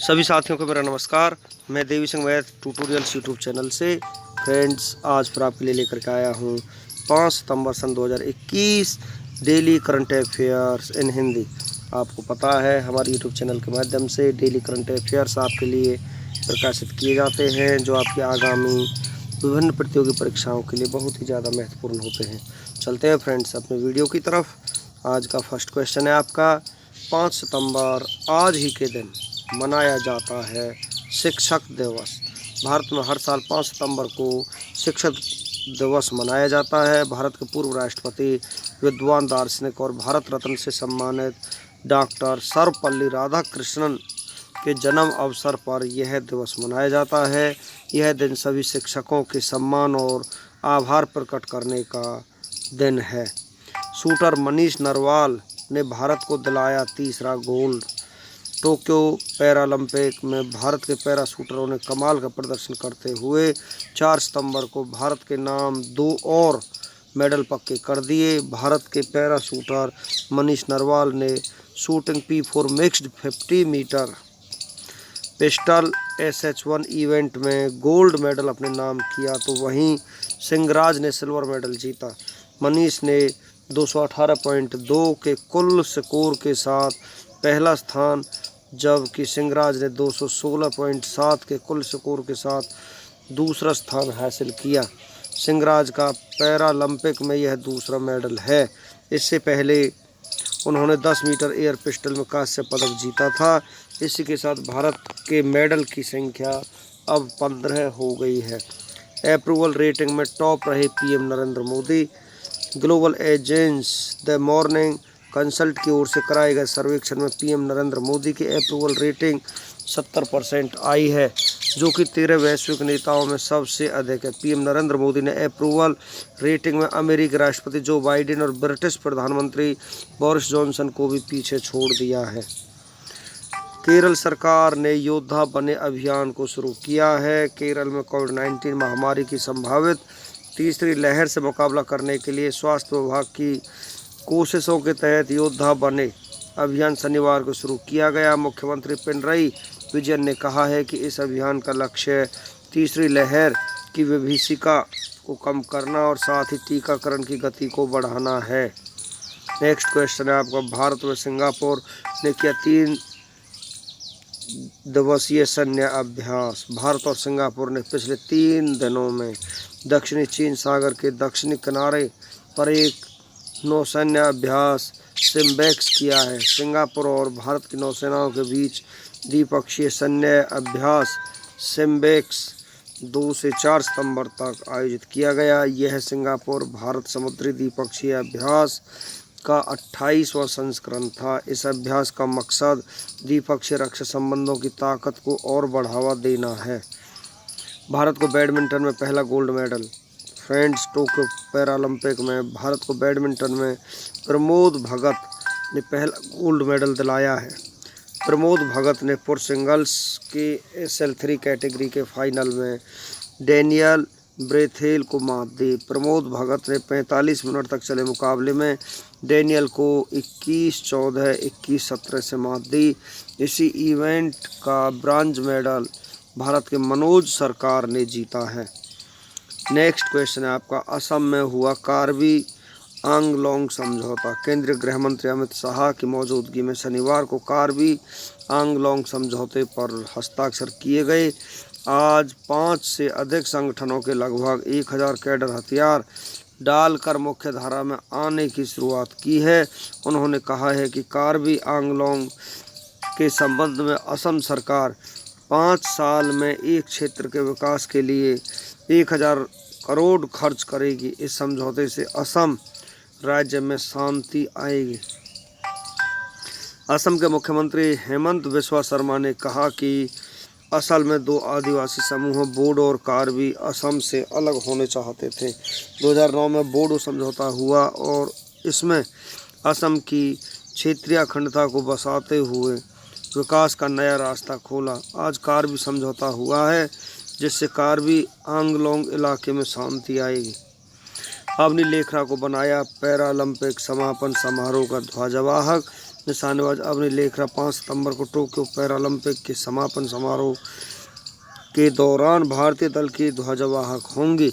सभी साथियों को मेरा नमस्कार। मैं Devi Singh math tutorials YouTube channel से फ्रेंड्स आज फिर आपके लिए लेकर के आया हूँ 5 सितंबर सन 2021 daily current affairs in Hindi. आपको पता है हमारे यूट्यूब चैनल के माध्यम से डेली करंट अफेयर्स आपके लिए प्रकाशित किए जाते हैं जो आपकी आगामी विभिन्न प्रतियोगी परीक्षाओं के लिए बहुत ही ज़्यादा महत्वपूर्ण होते हैं। चलते हैं फ्रेंड्स अपने वीडियो की तरफ। आज का फर्स्ट क्वेश्चन है आपका 5 सितंबर आज ही के दिन मनाया जाता है शिक्षक दिवस। भारत में हर साल 5 सितंबर को शिक्षक दिवस मनाया जाता है। भारत के पूर्व राष्ट्रपति विद्वान दार्शनिक और भारत रत्न से सम्मानित डॉक्टर सर्वपल्ली राधाकृष्णन के जन्म अवसर पर यह दिवस मनाया जाता है। यह दिन सभी शिक्षकों के सम्मान और आभार प्रकट करने का दिन है। शूटर मनीष नरवाल ने भारत को दिलाया तीसरा गोल्ड। टोक्यो पैरालंपिक में भारत के पैरा शूटरों ने कमाल का प्रदर्शन करते हुए 4 सितंबर को भारत के नाम 2 और मेडल पक्के कर दिए। भारत के पैरा शूटर मनीष नरवाल ने shooting P4 mixed 50 metre pistol SH1 event में गोल्ड मेडल अपने नाम किया, तो वहीं सिंहराज ने सिल्वर मेडल जीता। मनीष ने 218.2 के कुल स्कोर के साथ पहला स्थान, जबकि सिंहराज ने 216.7 के कुल स्कोर के साथ दूसरा स्थान हासिल किया। सिंहराज का पैरालंपिक में यह दूसरा मेडल है। इससे पहले उन्होंने 10 मीटर एयर पिस्टल में कांस्य पदक जीता था। इसी के साथ भारत के मेडल की संख्या अब 15 हो गई है। अप्रूवल रेटिंग में टॉप रहे PM Narendra Modi. Global agency the morning consult की ओर से कराए गए सर्वेक्षण में पीएम नरेंद्र मोदी की अप्रूवल रेटिंग 70% आई है, जो कि 13 वैश्विक नेताओं में सबसे अधिक है। पीएम नरेंद्र मोदी ने अप्रूवल रेटिंग में अमेरिकी राष्ट्रपति जो बाइडेन और ब्रिटिश प्रधानमंत्री बोरिस जॉनसन को भी पीछे छोड़ दिया है। केरल सरकार ने योद्धा बने अभियान को शुरू किया है। केरल में कोविड-19 महामारी की संभावित तीसरी लहर से मुकाबला करने के लिए स्वास्थ्य विभाग की कोशिशों के तहत योद्धा बने अभियान शनिवार को शुरू किया गया। मुख्यमंत्री पिनरई विजयन ने कहा है कि इस अभियान का लक्ष्य तीसरी लहर की विभीषिका को कम करना और साथ ही टीकाकरण की गति को बढ़ाना है। नेक्स्ट क्वेश्चन है आपका, भारत व सिंगापुर ने किया 3 दिवसीय सैन्य अभ्यास। भारत और सिंगापुर ने पिछले 3 दिनों में दक्षिणी चीन सागर के दक्षिणी किनारे पर एक नौसैन्य अभ्यास सिम्बेक्स किया है। सिंगापुर और भारत की नौसेनाओं के बीच द्विपक्षीय सैन्य अभ्यास सिम्बेक्स 2 से 4 सितंबर तक आयोजित किया गया। यह सिंगापुर भारत समुद्री द्विपक्षीय अभ्यास का 28वां संस्करण था। इस अभ्यास का मकसद द्विपक्षीय रक्षा संबंधों की ताकत को और बढ़ावा देना है। भारत को बैडमिंटन में पहला gold medal. Friends, Tokyo Paralympic में भारत को बैडमिंटन में प्रमोद भगत ने पहला गोल्ड मेडल दिलाया है। प्रमोद भगत ने पुरुष सिंगल्स के SL3 कैटेगरी के फाइनल में डेनियल ब्रेथेल को मात दी। प्रमोद भगत ने 45 मिनट तक चले मुकाबले में डेनियल को 21-14, 21-17 से मात दी। इसी इवेंट का ब्रॉन्ज मेडल भारत के मनोज सरकार ने जीता है। नेक्स्ट क्वेश्चन है आपका, असम में हुआ कार्बी आंगलोंग समझौता। केंद्रीय गृह मंत्री अमित शाह की मौजूदगी में शनिवार को कार्बी आंगलोंग समझौते पर हस्ताक्षर किए गए। आज 5 से अधिक संगठनों के लगभग 1000 कैडर हथियार डालकर मुख्य धारा में आने की शुरुआत की है। उन्होंने कहा है कि कार्बी आंगलोंग के संबंध में असम सरकार 5 साल में एक क्षेत्र के विकास के लिए 1000 करोड़ खर्च करेगी। इस समझौते से असम राज्य में शांति आएगी। असम के मुख्यमंत्री हेमंत बिस्वा शर्मा ने कहा कि असल में 2 आदिवासी समूहों बोडो और कार्बी असम से अलग होने चाहते थे। 2009 में बोडो समझौता हुआ और इसमें असम की क्षेत्रीय अखंडता को बसाते हुए विकास का नया रास्ता खोला। आज कार्बी समझौता हुआ है जिससे कार्बी आंगलोंग इलाके में शांति आएगी। अवनी लेखरा को बनाया पैरालंपिक समापन समारोह का ध्वजवाहक। निशानेबाज अवनी लेखरा 5 सितंबर को टोक्यो पैरालंपिक के समापन समारोह के दौरान भारतीय दल की ध्वजवाहक होंगी।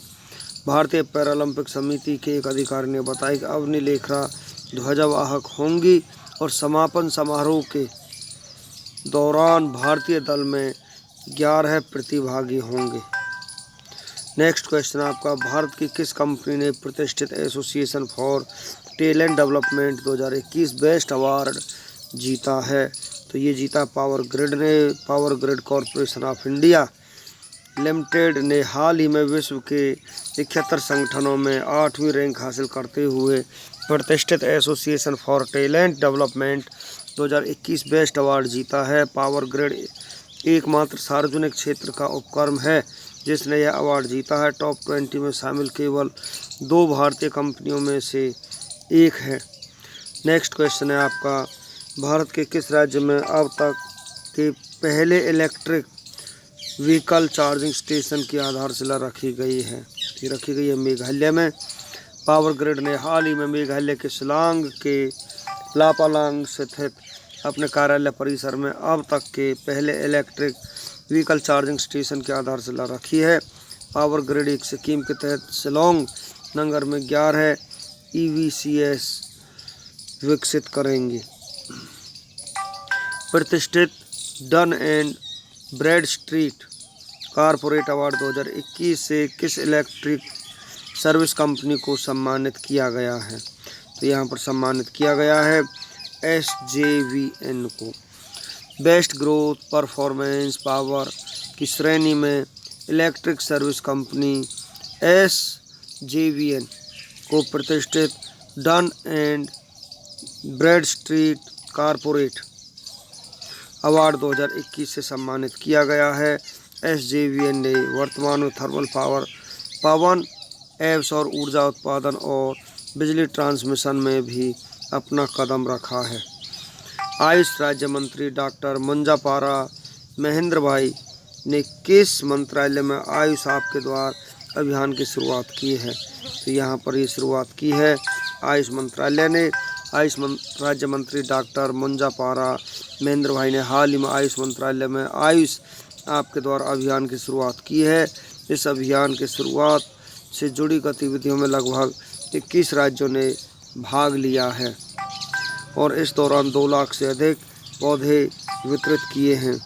भारतीय पैरालंपिक समिति के एक अधिकारी ने बताया कि अवनी लेखरा ध्वजवाहक होंगी और समापन समारोह के दौरान भारतीय दल में 11 प्रतिभागी होंगे। नेक्स्ट क्वेश्चन आपका, भारत की किस कंपनी ने प्रतिष्ठित association for talent development 2021 best award जीता है? तो ये जीता पावर ग्रिड ने। Power grid corporation of India limited ने हाल ही में विश्व के 71 संगठनों में 8वीं रैंक हासिल करते हुए प्रतिष्ठित association for talent development 2021 best award जीता है। पावर ग्रिड एकमात्र सार्वजनिक क्षेत्र का उपक्रम है जिसने यह अवार्ड जीता है। टॉप 20 में शामिल केवल 2 भारतीय कंपनियों में से एक है। नेक्स्ट क्वेश्चन है आपका, भारत के किस राज्य में अब तक के पहले इलेक्ट्रिक व्हीकल चार्जिंग स्टेशन की आधारशिला रखी गई है? ये रखी गई है मेघालय में। पावर ग्रिड ने हाल ही में मेघालय के शिलांग के लापालांग स्थित अपने कार्यालय परिसर में अब तक के पहले इलेक्ट्रिक व्हीकल चार्जिंग स्टेशन की आधारशिला रखी है। पावर ग्रिड एक स्कीम के तहत शिलोंग नगर में 11 EVCS विकसित करेंगे। प्रतिष्ठित done and Bradstreet corporate award 2021 से किस इलेक्ट्रिक सर्विस कंपनी को सम्मानित किया गया है? तो यहाँ पर सम्मानित किया गया है SJVN को। बेस्ट ग्रोथ परफॉर्मेंस पावर की श्रेणी में इलेक्ट्रिक सर्विस कंपनी SJVN को प्रतिष्ठित done and Bradstreet corporate award 2021 से सम्मानित किया गया है। SJVN ने वर्तमान में थर्मल पावर, पवन एवं सौर ऊर्जा उत्पादन और बिजली ट्रांसमिशन में भी अपना कदम रखा है। आयुष राज्य मंत्री डॉक्टर मंजापारा महेंद्र भाई ने किस मंत्रालय में आयुष आपके द्वार अभियान की शुरुआत की है? तो यहाँ पर ये शुरुआत की है आयुष मंत्रालय ने। आयुष राज्य मंत्री डॉक्टर मंजापारा महेंद्र भाई ने हाल ही में आयुष मंत्रालय में आयुष आपके द्वार अभियान की शुरुआत की है। इस अभियान की शुरुआत से जुड़ी गतिविधियों में लगभग 21 राज्यों ने भाग लिया है और इस दौरान 2 लाख से अधिक पौधे वितरित किए हैं।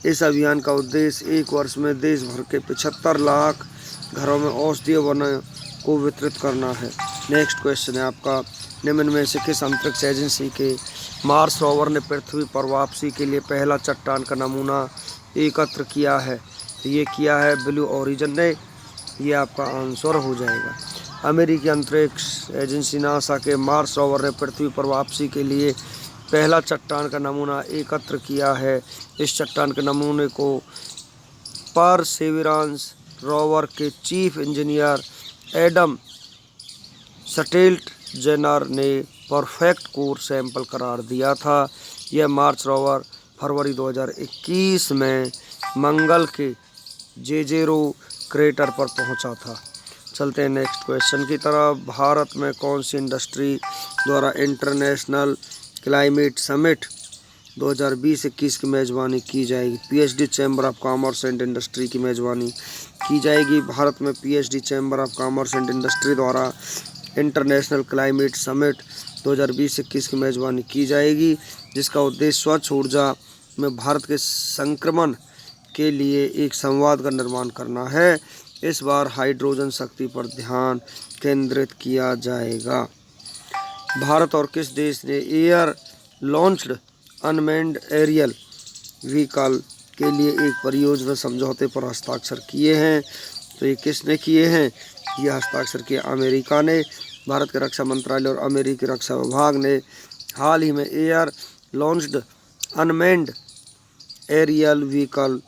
इस अभियान का उद्देश्य 1 वर्ष में देश भर के 75 लाख घरों में औषधीय वनों को वितरित करना है। नेक्स्ट क्वेश्चन है आपका, निम्न में से किस अंतरिक्ष एजेंसी के मार्स रोवर ने पृथ्वी पर वापसी के लिए पहला चट्टान का नमूना एकत्र किया है? तो ये किया है ब्लू ओरिजिन ने। ये आपका आंसर हो जाएगा। अमेरिकी अंतरिक्ष एजेंसी नासा के मार्स रोवर ने पृथ्वी पर वापसी के लिए पहला चट्टान का नमूना एकत्र किया है। इस चट्टान के नमूने को परसेवरेंस रोवर के chief engineer Adam stilt Jenner ने परफेक्ट कोर सैंपल करार दिया था। यह मार्स रोवर फरवरी 2021 में मंगल के जेजेरो क्रेटर पर पहुंचा था। चलते हैं नेक्स्ट क्वेश्चन की तरफ। भारत में कौन सी इंडस्ट्री द्वारा इंटरनेशनल क्लाइमेट समिट 2020-21 की मेज़बानी की जाएगी? PhD chamber of commerce and industry की मेज़बानी की जाएगी। भारत में PhD chamber of commerce and industry द्वारा इंटरनेशनल क्लाइमेट समिट 2020-21 की मेज़बानी की जाएगी, जिसका उद्देश्य स्वच्छ ऊर्जा में भारत के संक्रमण के लिए एक संवाद का निर्माण करना है। इस बार हाइड्रोजन शक्ति पर ध्यान केंद्रित किया जाएगा। भारत और किस देश ने air launched unmanned aerial vehicle के लिए एक परियोजना समझौते पर हस्ताक्षर किए हैं? तो ये किसने किए हैं? ये हस्ताक्षर किए अमेरिका ने। भारत के रक्षा मंत्रालय और अमेरिकी रक्षा विभाग ने हाल ही में air launched unmanned aerial vehicle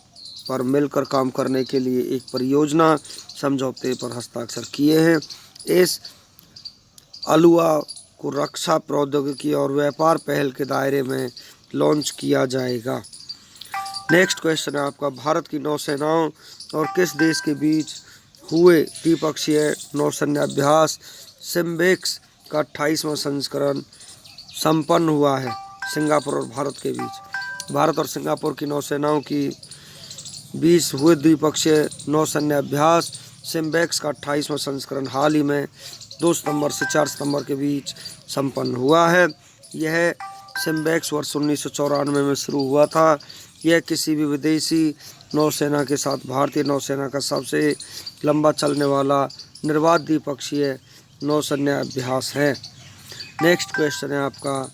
पर मिलकर काम करने के लिए एक परियोजना समझौते पर हस्ताक्षर किए हैं। इस अलुआ को रक्षा प्रौद्योगिकी और व्यापार पहल के दायरे में लॉन्च किया जाएगा। नेक्स्ट क्वेश्चन है आपका, भारत की नौसेनाओं और किस देश के बीच हुए द्विपक्षीय नौसैन्य अभ्यास सिम्बेक्स का 28वां संस्करण संपन्न हुआ है? सिंगापुर और भारत के बीच। भारत और सिंगापुर की नौसेनाओं की बीच हुए द्विपक्षीय नौसैन्य अभ्यास सिम्बैक्स का 28वां संस्करण हाल ही में 2 सितंबर से 4 सितंबर के बीच संपन्न हुआ है। यह सिम्बैक्स वर्ष 1994 में शुरू हुआ था। यह किसी भी विदेशी नौसेना के साथ भारतीय नौसेना का सबसे लंबा चलने वाला निर्बाध द्विपक्षीय नौसैन्य अभ्यास है। नेक्स्ट क्वेश्चन है आपका,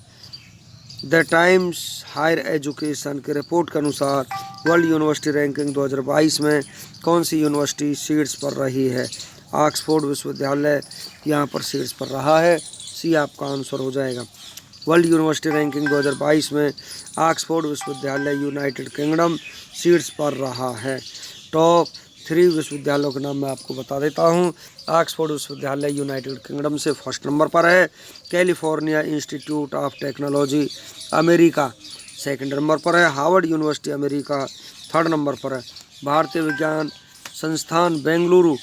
द टाइम्स हायर एजुकेशन के रिपोर्ट के अनुसार वर्ल्ड यूनिवर्सिटी रैंकिंग 2022 में कौन सी यूनिवर्सिटी शीर्ष पर रही है? ऑक्सफोर्ड विश्वविद्यालय यहाँ पर शीर्ष पर रहा है। सी आपका आंसर हो जाएगा। वर्ल्ड यूनिवर्सिटी रैंकिंग 2022 में ऑक्सफोर्ड विश्वविद्यालय यूनाइटेड किंगडम शीर्ष पर रहा है। टॉप 3 विश्वविद्यालयों के नाम मैं आपको बता देता हूँ। ऑक्सफोर्ड विश्वविद्यालय यूनाइटेड किंगडम से फर्स्ट नंबर पर है। California institute of technology America second number पर है। Harvard university America third number पर है। भारतीय विज्ञान संस्थान बेंगलुरु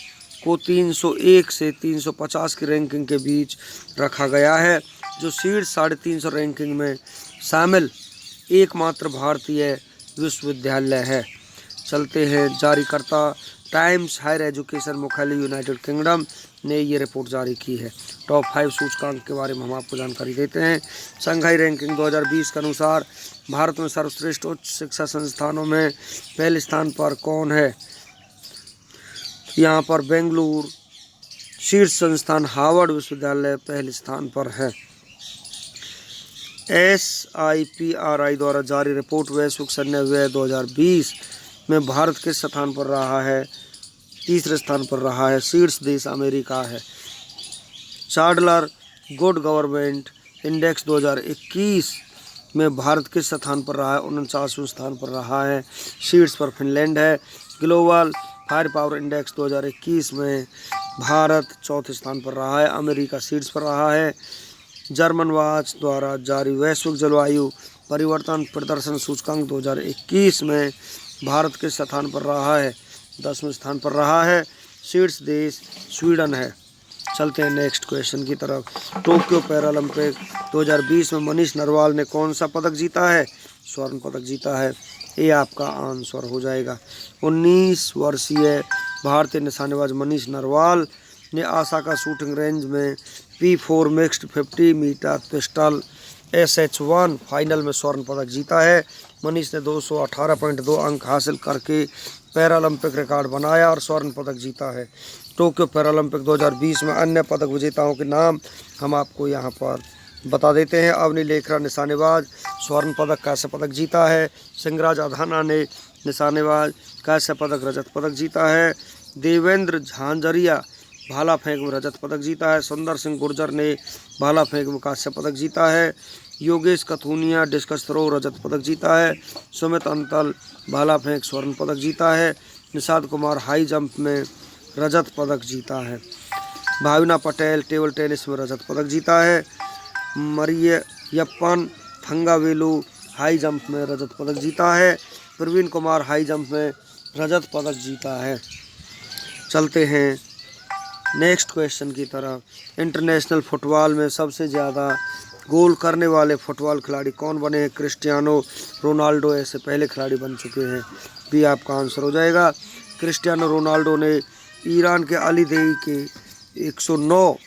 को 301 से 350 की रैंकिंग के बीच रखा गया है, जो शीर्ष 350 रैंकिंग में शामिल एकमात्र भारतीय विश्वविद्यालय है। चलते हैं, जारीकर्ता टाइम्स हायर एजुकेशन मुख्यालय यूनाइटेड किंगडम ने ये रिपोर्ट जारी की है। टॉप 5 सूचकांक के बारे में हम आपको जानकारी देते हैं। संघाई रैंकिंग 2020 के अनुसार भारत में सर्वश्रेष्ठ उच्च शिक्षा संस्थानों में पहले स्थान पर कौन है? यहाँ पर बेंगलुरु शीर्ष संस्थान हार्वर्ड विश्वविद्यालय पहले स्थान पर है। SIPRI द्वारा जारी रिपोर्ट वैश्विक सैन्य व्यय 2020 में भारत किस स्थान पर रहा है? तीसरे स्थान पर रहा है। शीर्ष देश अमेरिका है। चाडलर गुड गवर्नमेंट इंडेक्स 2021 में भारत किस स्थान पर रहा है? 49वें स्थान पर रहा है। शीर्ष पर फिनलैंड है। ग्लोबल फायर पावर इंडेक्स 2021 में भारत चौथे स्थान पर रहा है। अमेरिका शीर्ष पर रहा है। जर्मन वॉच द्वारा जारी वैश्विक जलवायु परिवर्तन प्रदर्शन सूचकांक 2021 में भारत के स्थान पर रहा है? 10वें स्थान पर रहा है। शीर्ष देश स्वीडन है। चलते हैं नेक्स्ट क्वेश्चन की तरफ। टोक्यो पैरालंपिक 2020 में मनीष नरवाल ने कौन सा पदक जीता है? स्वर्ण पदक जीता है। ये आपका आंसर हो जाएगा। 19 वर्षीय भारतीय निशानेबाज मनीष नरवाल ने ओसाका शूटिंग रेंज में P4 mixed 50 metre pistol SH1 final में स्वर्ण पदक जीता है। मनीष ने 218.2 अंक हासिल करके पैरालंपिक रिकॉर्ड बनाया और स्वर्ण पदक जीता है। टोक्यो पैरालंपिक 2020 में अन्य पदक विजेताओं के नाम हम आपको यहाँ पर बता देते हैं। अवनी लेखरा निशानेबाज स्वर्ण पदक कांस्य पदक जीता है। सिंगराज अधाना ने निशानेबाज कांस्य पदक रजत पदक जीता है। देवेंद्र झांझरिया भाला फेंक में रजत पदक जीता है। सुंदर सिंह गुर्जर ने भाला फेंक में कांस्य पदक जीता है। योगेश कथुनिया डिस्कस थ्रो रजत पदक जीता है। सुमित अंतल भाला फेंक स्वर्ण पदक जीता है। निषाद कुमार हाई जंप में रजत पदक जीता है। भावना पटेल टेबल टेनिस में रजत पदक जीता है। मरियप्पन थंगावेलु हाई जंप में रजत पदक जीता है। प्रवीण कुमार हाई जंप में रजत पदक जीता है। चलते हैं नेक्स्ट क्वेश्चन की तरफ। इंटरनेशनल फुटबॉल में सबसे ज़्यादा गोल करने वाले फुटबॉल खिलाड़ी कौन बने हैं? क्रिस्टियानो रोनाल्डो ऐसे पहले खिलाड़ी बन चुके हैं। भी आपका आंसर हो जाएगा। क्रिस्टियानो रोनाल्डो ने ईरान के अली देई के 109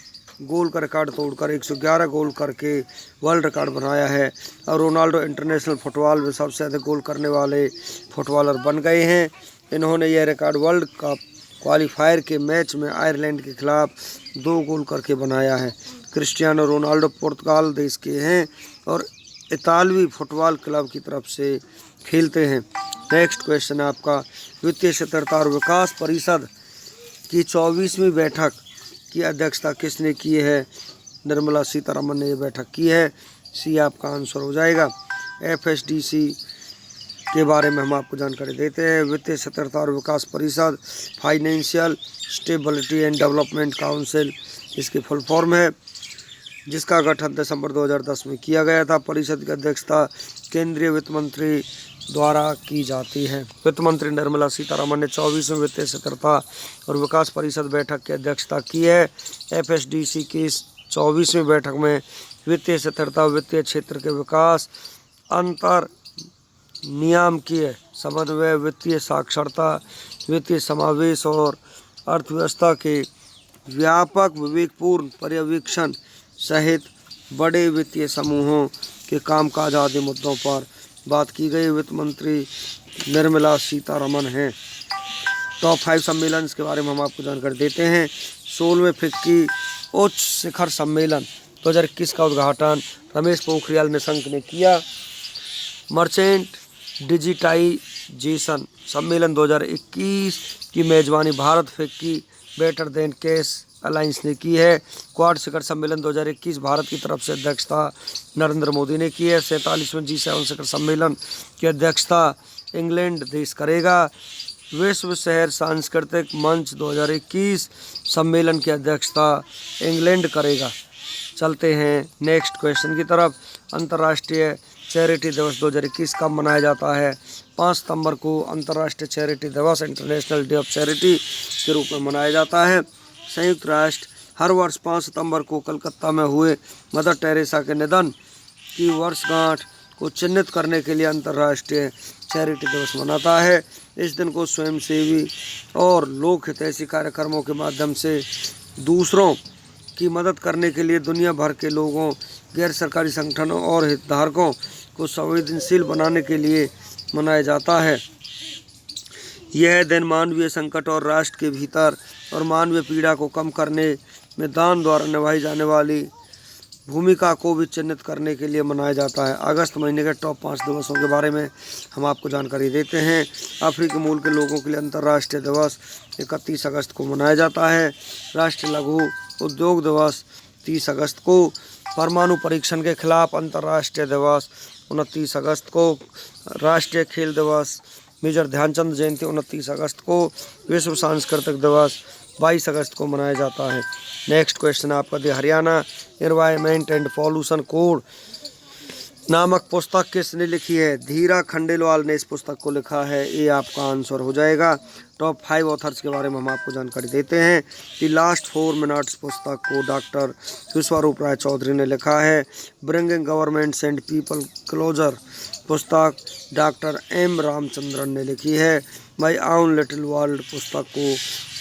गोल का रिकॉर्ड तोड़कर 111 गोल करके वर्ल्ड रिकॉर्ड बनाया है और रोनाल्डो इंटरनेशनल फुटबॉल में सबसे अधिक गोल करने वाले फुटबॉलर बन गए हैं। इन्होंने यह रिकॉर्ड वर्ल्ड कप क्वालिफायर के मैच में आयरलैंड के खिलाफ 2 गोल करके बनाया है। क्रिस्टियानो रोनाल्डो पुर्तगाल देश के हैं और इतालवी फुटबॉल क्लब की तरफ से खेलते हैं। नेक्स्ट क्वेश्चन है आपका। वित्तीय स्थिरता और विकास परिषद की 24वीं बैठक की अध्यक्षता किसने की है? निर्मला सीतारमन ने यह बैठक की है। सी आपका आंसर हो जाएगा। FSDC के बारे में हम आपको जानकारी देते हैं। वित्तीय स्थिरता और विकास परिषद financial stability and development council इसकी फुल फॉर्म है, जिसका गठन दिसंबर 2010 में किया गया था। परिषद की अध्यक्षता केंद्रीय वित्त मंत्री द्वारा की जाती है। वित्त मंत्री निर्मला सीतारमन ने 24वीं वित्तीय स्थिरता और विकास परिषद बैठक की अध्यक्षता की है। FSDC की इस 24वीं बैठक में वित्तीय स्थिरता, वित्तीय क्षेत्र के विकास, अंतर नियामकीय समन्वय, वित्तीय साक्षरता, वित्तीय समावेश और अर्थव्यवस्था के व्यापक विवेकपूर्ण पर्यवेक्षण सहित बड़े वित्तीय समूहों के कामकाज आदि मुद्दों पर बात की गई। वित्त मंत्री निर्मला सीतारमण हैं। टॉप 5 सम्मेलन के बारे में हम आपको जानकारी देते हैं। 16वें फिक्की उच्च शिखर सम्मेलन 2021 का उद्घाटन रमेश पोखरियाल निशंक ने किया। मर्चेंट डिजिटाइजेशन सम्मेलन 2021 की मेजबानी Bharat FICCI better than cash alliance ने की है। क्वाड शिखर सम्मेलन 2021 भारत की तरफ से अध्यक्षता नरेंद्र मोदी ने की है। 47वें G7 शिखर सम्मेलन की अध्यक्षता इंग्लैंड देश करेगा। विश्व शहर सांस्कृतिक मंच 2021 सम्मेलन की अध्यक्षता इंग्लैंड करेगा। चलते हैं नेक्स्ट क्वेश्चन की तरफ। अंतर्राष्ट्रीय चैरिटी दिवस 2021 कब मनाया जाता है? 5 सितंबर को अंतर्राष्ट्रीय चैरिटी दिवस इंटरनेशनल डे ऑफ चैरिटी के रूप में मनाया जाता है। संयुक्त राष्ट्र हर वर्ष 5 सितंबर को कलकत्ता में हुए मदर टेरेसा के निधन की वर्षगांठ को चिन्हित करने के लिए अंतर्राष्ट्रीय चैरिटी दिवस मनाता है। इस दिन को स्वयंसेवी और लोक हितैषी कार्यक्रमों के माध्यम से दूसरों की मदद करने के लिए दुनिया भर के लोगों, गैर सरकारी संगठनों और हितधारकों को संवेदनशील बनाने के लिए मनाया जाता है। यह दिन मानवीय संकट और राष्ट्र के भीतर और मानवीय पीड़ा को कम करने में दान द्वारा निभाई जाने वाली भूमिका को भी चिन्हित करने के लिए मनाया जाता है। अगस्त महीने के टॉप 5 दिवसों के बारे में हम आपको जानकारी देते हैं। अफ्रीकी मूल के लोगों के लिए अंतर्राष्ट्रीय दिवस 31 अगस्त को मनाया जाता है। राष्ट्रीय लघु उद्योग दिवस 30 अगस्त को। परमाणु परीक्षण के खिलाफ अंतर्राष्ट्रीय दिवस 29 अगस्त को। राष्ट्रीय खेल दिवस मेजर ध्यानचंद जयंती 29 अगस्त को। विश्व सांस्कृतिक दिवस 22 अगस्त को मनाया जाता है। नेक्स्ट क्वेश्चन आपका the Haryana environment and pollution code नामक पुस्तक किसने लिखी है? धीरा खंडेलवाल ने इस पुस्तक को लिखा है। ये आपका आंसर हो जाएगा। टॉप 5 ऑथर्स के बारे में हम आपको जानकारी देते हैं। द लास्ट 4 मिनट्स पुस्तक को डॉक्टर विश्वरूप राय चौधरी ने लिखा है। Bringing governments and people closer पुस्तक डॉक्टर एम रामचंद्रन ने लिखी है। माई आउन लिटिल वर्ल्ड पुस्तक को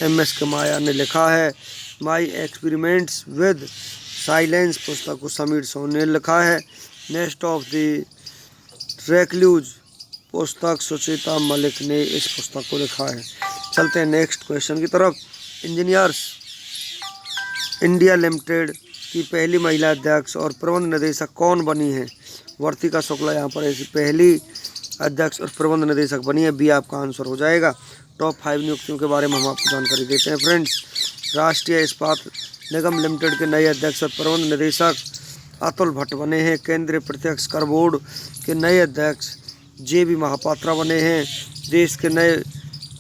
MS के माया ने लिखा है। माई एक्सपेरिमेंट्स विद साइलेंस पुस्तक को समीर सोनी ने लिखा है। नेस्ट ऑफ द रेक्लूज पुस्तक सुचेता मलिक ने इस पुस्तक को लिखा है। चलते हैं नेक्स्ट क्वेश्चन की तरफ। इंजीनियर्स इंडिया लिमिटेड की पहली महिला अध्यक्ष और प्रबंध निदेशक कौन बनी है? वर्तिका शुक्ला यहाँ पर ऐसी पहली अध्यक्ष और प्रबंध निदेशक बनी है। बी आपका आंसर हो जाएगा। टॉप 5 नियुक्तियों के बारे में हम आपको जानकारी देते हैं फ्रेंड्स। राष्ट्रीय इस्पात निगम लिमिटेड के नए अध्यक्ष और प्रबंध निदेशक अतुल भट्ट बने हैं। केंद्रीय प्रत्यक्ष कर बोर्ड के नए अध्यक्ष JB महापात्रा बने हैं। देश के नए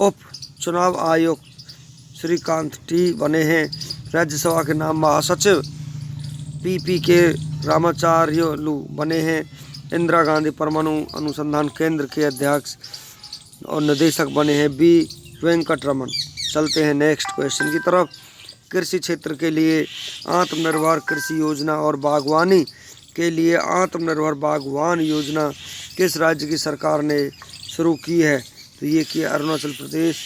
उप चुनाव आयुक्त श्रीकांत T बने हैं। राज्यसभा के नाम महासचिव PPK रामाचार्यलू बने हैं। इंदिरा गांधी परमाणु अनुसंधान केंद्र के अध्यक्ष और निदेशक बने हैं B वेंकटरमन। चलते हैं नेक्स्ट क्वेश्चन की तरफ। कृषि क्षेत्र के लिए आत्मनिर्भर कृषि योजना और बागवानी के लिए आत्मनिर्भर बागवान योजना किस राज्य की सरकार ने शुरू की है? तो ये कि अरुणाचल प्रदेश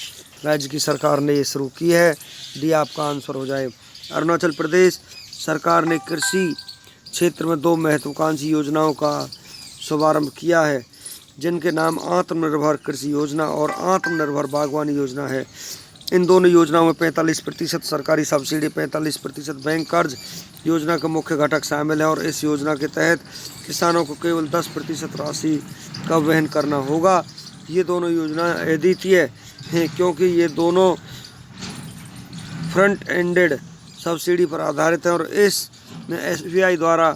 राज्य की सरकार ने ये शुरू की है। डी आपका आंसर हो जाए। अरुणाचल प्रदेश सरकार ने कृषि क्षेत्र में 2 महत्वाकांक्षी योजनाओं का शुभारंभ किया है, जिनके नाम आत्मनिर्भर कृषि योजना और आत्मनिर्भर बागवानी योजना है। इन दोनों योजनाओं में 45% सरकारी सब्सिडी, 45% बैंक कर्ज योजना का मुख्य घटक शामिल है और इस योजना के तहत किसानों को केवल 10% राशि का वहन करना होगा। ये दोनों योजनाएं अद्वितीय हैं क्योंकि ये दोनों फ्रंट एंडेड सब्सिडी पर आधारित है और इसमें SBI द्वारा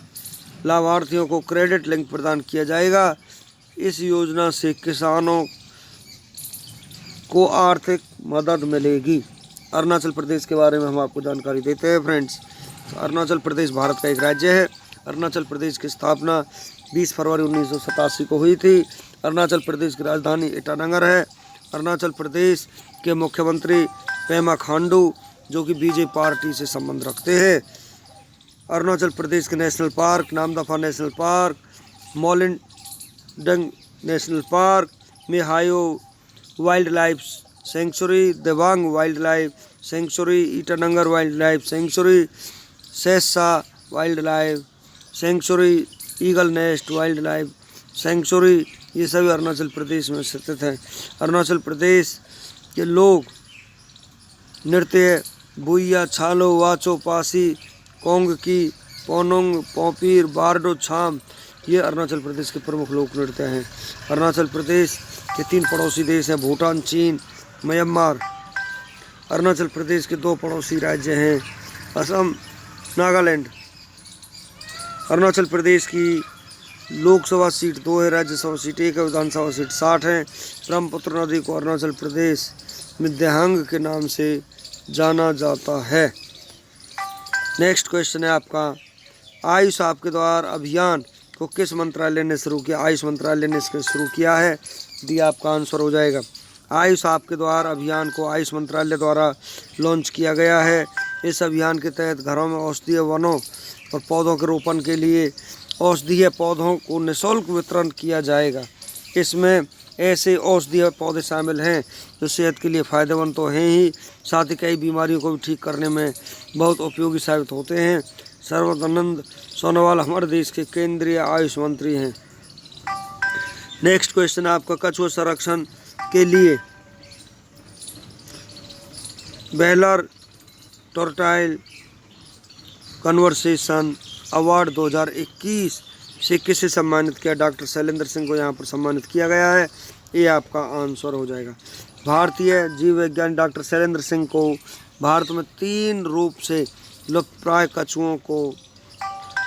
लाभार्थियों को क्रेडिट लिंक प्रदान किया जाएगा। इस योजना से किसानों को आर्थिक मदद मिलेगी। अरुणाचल प्रदेश के बारे में हम आपको जानकारी देते हैं फ्रेंड्स। अरुणाचल प्रदेश भारत का एक राज्य है। अरुणाचल प्रदेश की स्थापना 20 फरवरी 1987 को हुई थी। अरुणाचल प्रदेश की राजधानी ईटानगर है। अरुणाचल प्रदेश के मुख्यमंत्री पेमा खांडू जो कि BJP पार्टी से संबंध रखते हैं। अरुणाचल प्रदेश के national park, Namdapha national park, Mouling national park, Mehao wildlife sanctuary, Dibang wildlife sanctuary, Itanagar wildlife sanctuary, Sessa wildlife sanctuary, eagle nest wildlife sanctuary, ये सभी अरुणाचल प्रदेश में स्थित हैं। अरुणाचल प्रदेश के लोग नृत्य बुइया, छालो, वाचो, पासी, कोंग की, पोनोंग, पोपीर, बारडो, छाम, ये अरुणाचल प्रदेश के प्रमुख लोक नृत्य हैं। अरुणाचल प्रदेश के 3 पड़ोसी देश हैं, भूटान, चीन, म्यांमार। अरुणाचल प्रदेश के 2 पड़ोसी राज्य हैं, असम, नागालैंड। अरुणाचल प्रदेश की लोकसभा सीट 2 है, राज्यसभा सीट 1 है, विधानसभा सीट 60 है। ब्रह्मपुत्र नदी को अरुणाचल प्रदेश में देहांग के नाम से जाना जाता है। नेक्स्ट क्वेश्चन है आपका, आयुष आपके द्वारा अभियान को किस मंत्रालय ने शुरू किया? आयुष मंत्रालय ने इसको शुरू किया है, डी आपका आंसर हो जाएगा। आयुष आपके द्वारा अभियान को आयुष मंत्रालय द्वारा लॉन्च किया गया है। इस अभियान के तहत घरों में औषधीय वनों और पौधों के रोपण के लिए औषधीय पौधों को निःशुल्क वितरण किया जाएगा। इसमें ऐसे औषधीय पौधे शामिल हैं जो सेहत के लिए फ़ायदेमंद तो हैं ही, साथ ही कई बीमारियों को भी ठीक करने में बहुत उपयोगी साबित होते हैं। सर्बानंद सोनोवाल हमारे देश के केंद्रीय आयुष मंत्री हैं। नेक्स्ट क्वेश्चन है आपका, कछुआ संरक्षण के लिए बेहलर टोर्टाइल कन्वर्सेशन अवार्ड 2021 से किसे सम्मानित किया? डॉक्टर शैलेंद्र सिंह को यहाँ पर सम्मानित किया गया है, ये आपका आंसर हो जाएगा। भारतीय जीव वैज्ञानिक डॉक्टर शैलेंद्र सिंह को भारत में 3 रूप से लुप्तप्राय कछुओं को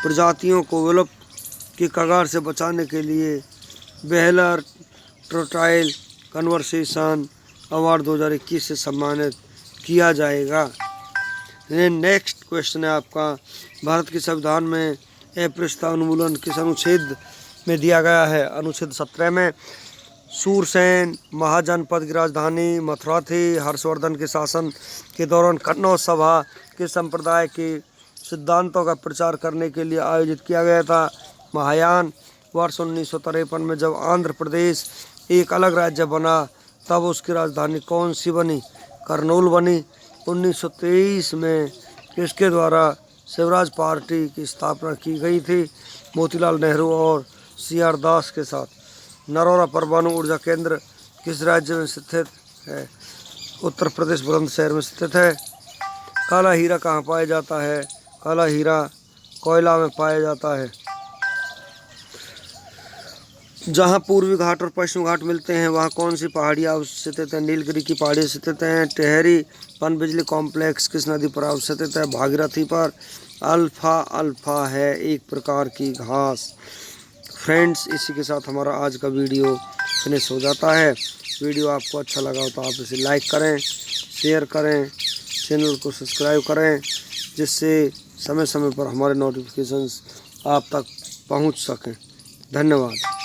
प्रजातियों को विलुप्त की कगार से बचाने के लिए बेहलर टोर्टाइल कन्वर्सेशन अवार्ड 2021 से सम्मानित किया जाएगा। नेक्स्ट क्वेश्चन है आपका, भारत के संविधान में अस्पृश्यता उन्मूलन किस अनुच्छेद में दिया गया है? अनुच्छेद 17 में। सूरसेन महाजनपद की राजधानी मथुरा थी। हर्षवर्धन के शासन के दौरान कन्नौज सभा के संप्रदाय के सिद्धांतों का प्रचार करने के लिए आयोजित किया गया था। महायान वर्ष 1953 में जब आंध्र प्रदेश एक अलग राज्य बना तब उसकी राजधानी कौन सी बनी? करनूल बनी। 1923 में इसके द्वारा स्वराज पार्टी की स्थापना की गई थी मोतीलाल नेहरू और CR दास के साथ। नरोरा परमाणु ऊर्जा केंद्र किस राज्य में स्थित है? उत्तर प्रदेश बुलंदशहर में स्थित है। काला हीरा कहाँ पाया जाता है? काला हीरा कोयला में पाया जाता है। जहाँ पूर्वी घाट और पश्चिमी घाट मिलते हैं वहाँ कौन सी पहाड़ियाँ स्थित है? नीलगिरी की पहाड़ियाँ स्थित हैं। टेहरी पनबिजली कॉम्प्लेक्स किस नदी पर अवस्थित है? भागीरथी पर। अल्फा है एक प्रकार की घास। फ्रेंड्स, इसी के साथ हमारा आज का वीडियो फिनिश हो जाता है। वीडियो आपको अच्छा लगा हो तो आप इसे लाइक करें, शेयर करें, चैनल को सब्सक्राइब करें, जिससे समय समय पर हमारे नोटिफिकेशंस आप तक पहुंच सकें। धन्यवाद।